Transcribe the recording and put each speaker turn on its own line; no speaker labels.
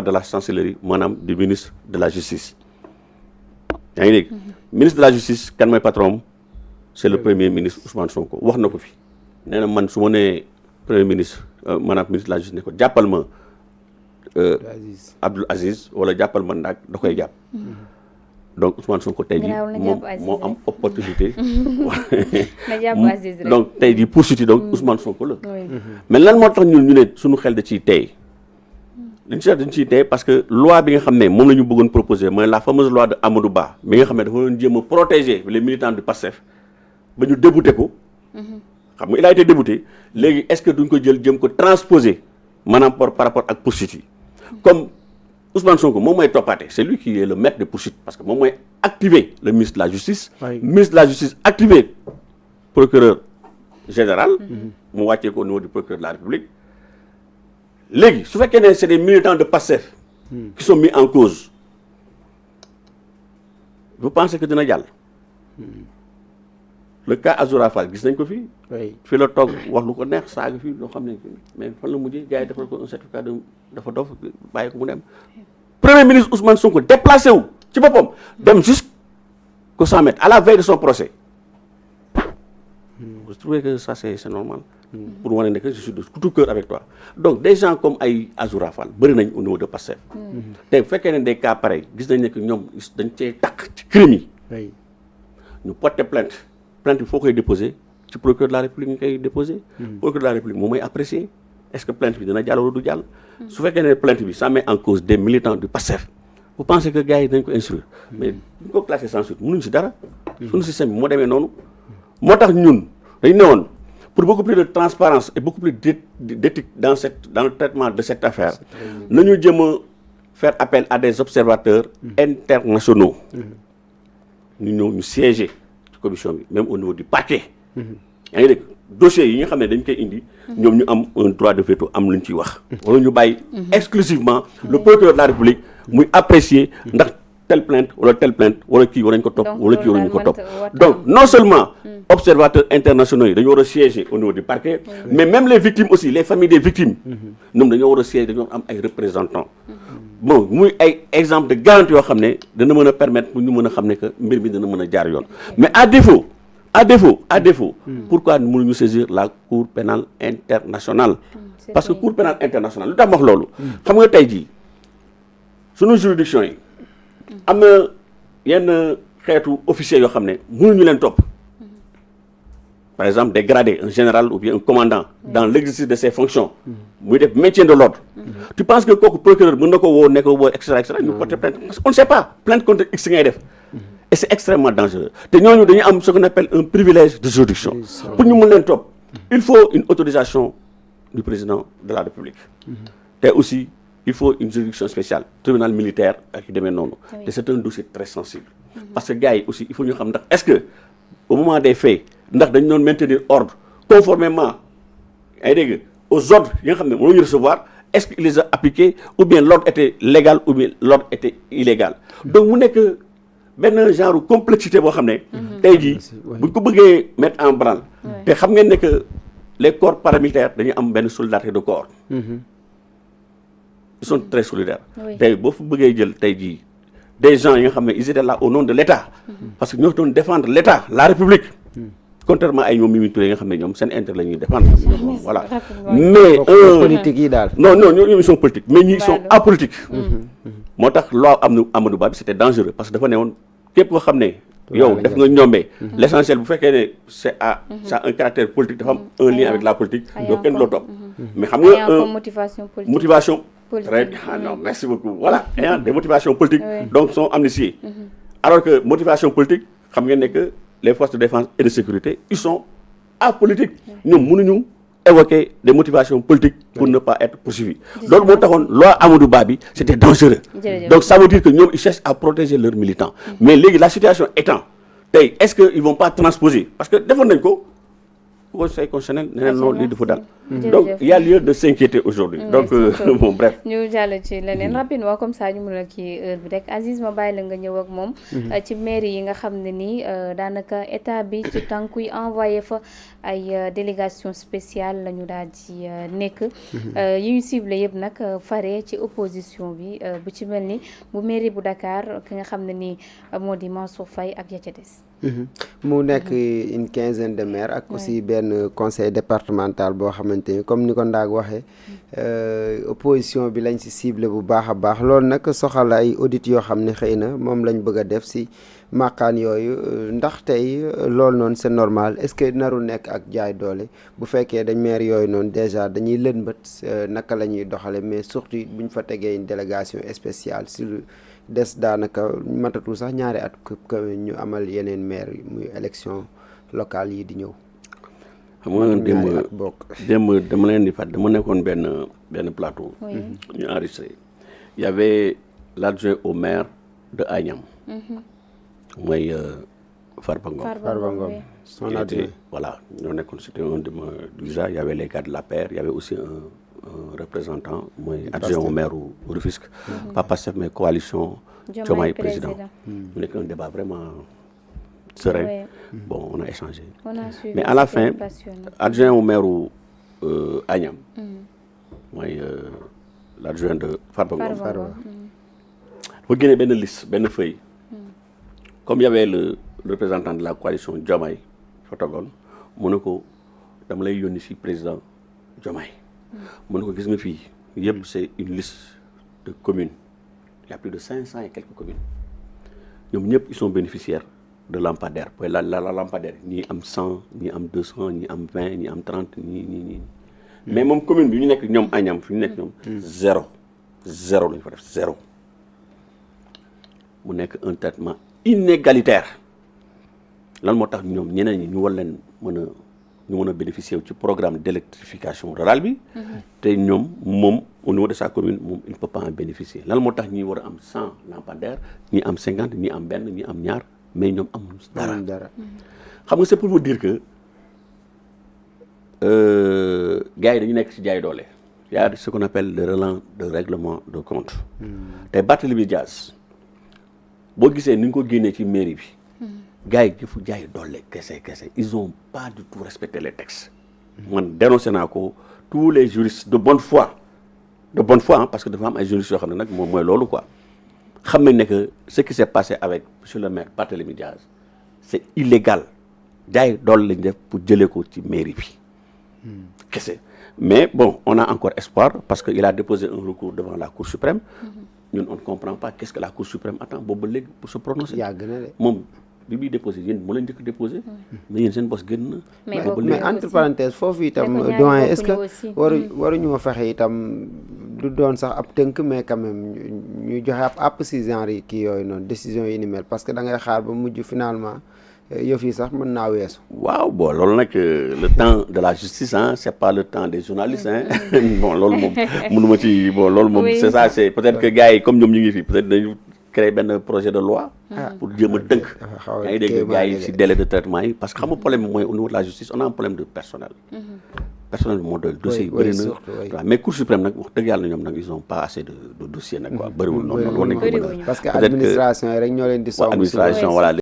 de la chancellerie maanaam du ministre de la justice yaa ngi dégg ministre de la justice kan mooy patron c'est le premier ministre Ousmane Sonko wax na ko fi nee na man su ma nee premier ministre maanaam ministre de la justice ne ko jàppal ma Abdoul Aziz wala jàppal ma Ndak da koy jàpp donc Ousmane Sonko tey jii moo am opportunité donc tey jii poursuite donc Ousmane Sonko la mais lan moo tax ñun ñu ne suñu xel da ciy tey dañ ciy tey parce que loi bi nga xam ne moom la ñu bëggoon proposer mooy la fameuse loi de Amadou Ba bi nga xam ne dafa doon jéem a protéger les militants du PASTEF ba ñu débouté ko xam nga il a été débouté léegi est-ce que duñ ko jël jëm ko transposer maanaam par rapport ak poursuite yi comme Ousmane Sonko moom mooy toppaate c'est lui qui est le maître de poursuite parce que moom mooy activer le ministre de la justice ministre de la justice activer procureur général mu wàccee ko au niveau du procureur de la République léegi su fekkee ne c'est des militants de PASTEF qui sont mis en cause vous pensez que dina jàll le cas Azoura Fall gis nañ ko fii fii la toog wax lu ko neex saaga fii loo xam ne mais fan la mujjee gars yi defal ko un certificat de dafa dof bàyyi ko mu dem premier ministre Ousmane Sonko déplacé wu ci boppam dem jusqu'au 100 mètres à la veille de son procès vous trouvez que ça c'est normal pour wane ne que je suis de tout cœur avec toi donc des gens comme ay Azoura Fall bëri nañ au niveau de PASTEF te bu fekkee ne des cas pareils gis nañ ne que ñoom dañ cee takk ci crime yi ñu porter plainte bi foo koy déposer ci procureur de la République ñu koy déposer procureur de la République moom mooy apprécier est-ce que plainte bi dina jàll wala du jàll su fekkee ne plainte bi ça met en cause des militants du PASTEF vous pensez que gars yi dañ ko instruire mais duñ ko classer sans suite mënuñ si dara suñu système bi moo demee noonu moo tax ñun dañ ne woon pour beaucoup plus de transparence et beaucoup plus d'éthique dans le traitement de cette affaire nañu jëm a faire appel à des observateurs internationaux ñu ñëw ñu siéger commission bi même au niveau du parquet yaa ngi dégg dossiers yi nga xam ne dañ koy indi ñoom ñu am un droit de veto am lu ñu ciy wax wala ñu bàyyi exclusivement le procureur de la République muy apprécier ndax telle plainte wala kii war nañ ko topp wala kii war nañu ko topp donc non seulement observateurs internationaux yi dañoo war a siéger au niveau du parquet mais même les victimes aussi les familles des victimes ñoom dañoo war a siéger dañoo am ay représentants bon muy ay exemple de garantie yoo xam ne dana mën a permettre pour ñu mën a xam ne que mbir mi dana mën a jaar yoon mais à défaut pourquoi mënuñu saisir la Cour pénale internationale parce que Cour pénale internationale lu tax wax loolu xam nga tey jii sunu juridiction yi am na yenn xeetu officiers yoo xam ne mënuñu leen topp par exemple des gradés un général ou bien un commandant dans l'exercice de ses fonctions muy def maintien de l'ordre tu penses que kooku procureur mën na ko woo ne ko woo extra ñu porter plainte parce qu'on ne sait pas plainte contre X ngay def et c'est extrêmement dangereux te ñooñu dañuy am ce qu'on appelle un privilège de juridiction pour ñu mën leen topp il faut une autorisation du président de la République te aussi il faut une juridiction spéciale tribunal militaire ak yu demee noonu te c'est un dossier très sensible parce que gars yi aussi il faut ñu xam ndax est-ce que au moment des faits ndax dañu doon maintenir ordre conformément ay dégg aux ordres yi nga xam ne moom la ñu recevoir est-ce qu'il les a appliqués ou bien l'ordre était légal ou bien l'ordre était illégal donc mu nekk benn genre complexité boo xam ne tey jii buñ ko bëggee mettre en branle te xam ngeen ne que les corps paramilitaires dañuy am benn solidarité de corps ils sont très solidaires tey boo fa bëggee jël tey jii des gens yi nga xam ne ils étaient là au nom de l'État parce que ñoo doon défendre l'État la République contrairement ay ñoom Mimi Touré nga xam ne ñoom seen intérêt la ñuy défendre voilà mais
politique yi daal
non ñoom ils sont politiques mais ñi sont apolitiques moo tax loi Amadou Ba bi c'était dangereux parce que dafa ne woon képp koo xam ne yow def nga ñombee l'essentiel bu fekkee ne ça a un caractère politique dafa am un lien avec la politique yow kenn loo topp mais xam nga motivation très bien non merci beaucoup voilà ayant des motivations politiques donc sont amnistiés alors que motivation politique xam ngeen ne que les forces de défense et de sécurité ils sont apolitiques ñoom mënuñu évoquer des motivations politiques pour ne pas être poursuivis loolu moo taxoon loi Amadou Ba bi c'était dangereux donc ça veut dire que ñoom ils cherchent à protéger leurs militants mais léegi la situation étant tey est-ce que ils vont pas transposer parce que defoon nañ ko conseil constitutionnel nee na non lii dafa dal donc il y a lieu de s'inquiéter aujourd'hui donc bon bref
ñu jàll ci leneen rapidement comme ça ñu mën a kii heure bi rek Aziz ma bàyyi la nga ñëw ak moom ci mairie yi nga xam ne nii daanaka état bi ci tànkuy envoyé fa ay délégation spéciale la ñu daal di nekk yi ñu ciblé yëpp nag fare ci opposition bi bu ci mel ni bu mairie bu Dakar ki nga xam ne nii moo di Mansour Faye ak ya ca des
mu nekk une quinzaine de maires ak aussi benn conseil départemental boo xamante ni comme ni ko Ndaag waxee opposition bi lañ ci ciblé bu baax a baax loolu nag soxal ay audit yoo xam ne xëy na moom lañ bëgg a def ci màqaan yooyu ndax tey loolu noonu c'est normal est-ce que narul nekk ak jaay doole bu fekkee dañ maire yooyu noonu déjà dañuy lënbët naka la ñuy doxale mais surtout bu ñu fa tegee une délégation spéciale si des daanaka matatul sax ñaari at ñu amal yeneen maire muy élection locale yi di ñëw.
xam nga démb dama leen di fàtte dama nekkoon benn plateau. ñu enregistré il y avait l'adjoint au maire de Agnam. mooy Farba Ngom.
son adjoint
voilà ñoo nekkoon c'était un de déjà il y avait les gars de l'APR il y avait aussi un représentant mooy adjoint au maire u Rufisque pas Pastef mais coalition Diomaye président mu nekk un débat vraiment serein bon on a échangé mais à la fin adjoint au maire u Agnam mooy l'adjoint de Farba Ngom dafa génne benn liste benn feuille comme il y avait le représentant de la coalition Diomaye fotogon mu ne ko dama lay yónni ci président Diomaye mu ne ko gis nga fii yëpp c'est une liste de communes il y a plus de 500 et quelques communes ñoom ñëpp ils sont bénéficiaires de lampadaire mooy la lampadaire ñii am 100 ñii am 200 ñii am 20 ñii am 30 ñii mais moom commune bi ñu nekk ñoom Agnam fi ñu nekk ñoom zéro la ñu fa def zéro mu nekk un traitement inégalitaire lan moo tax ñoom ñeneen ñi ñu war leen mën a bénéficier wu ci programme d'électrification rurale bi te ñoom moom au niveau de sa commune moom il ne peut pas en bénéficier lan moo tax ñi war a am 100 lampadaires ñi am 50 ñi am benn ñi am ñaar mais ñoom amuñu dara xam nga c'est pour vous dire que gars yi dañu nekk ci jaay doole y a ce qu'on appelle le relent de règlement de compte te Barthélémy Dias boo gisee ni ñu ko génnee ci mairie bi gars yi dafa jaay doole kese ils ont pas du tout respecté les textes man dénoncé naa ko tous les juristes de bonne foi parce que dafa am ay juristes yoo xam ne nag moom mooy loolu quoi xam nañ ne que ce qui s'est passé avec monsieur le maire Barthélémy Dias c'est illégal jaay doole lañ def pour jëlee ko ci mairie bi kese mais bon on a encore espoir parce que il a déposé un recours devant la Cour suprême ñun on ne comprend pas qu'est-ce que la Cour suprême attend boobu ba léegi pour se prononcer
yàgg na de
moom bi muy déposé yéen moo leen njëkk déposé mais yéen seen bos gën na
mais entre parenthèses foofu itam doyen est-ce que waruñu ma fexe itam du doon sax ab tënk mais quand même ñu joxe ab àpp si genre yi kii yooyu noonu décision yi ni mel parce que da ngay xaar ba mujj finalement yëf yi sax mën naa weesu
waaw bon loolu nag le temps de la justice c'est pas le temps des journalistes bon loolu moom mënuma ci bon loolu moom c'est ça c'est peut-être que gars yi comme ñoom ñu ngi fi peut-être dañu créer benn projet de loi pour jéem a tënk yaa ngi dégg gars yi ci délai de traitement yi parce que xam nga problème bi mooy au niveau de la justice on a un problème de personnel bi moo doy dossier yi bëri na waaw mais Cour suprême nag wax dëgg yàlla ñoom nag ils ont pas assez de dossiers nag quoi bëriwul noonu war nañ ko mën a
parce que administration yi rek ñoo leen di
administration voilà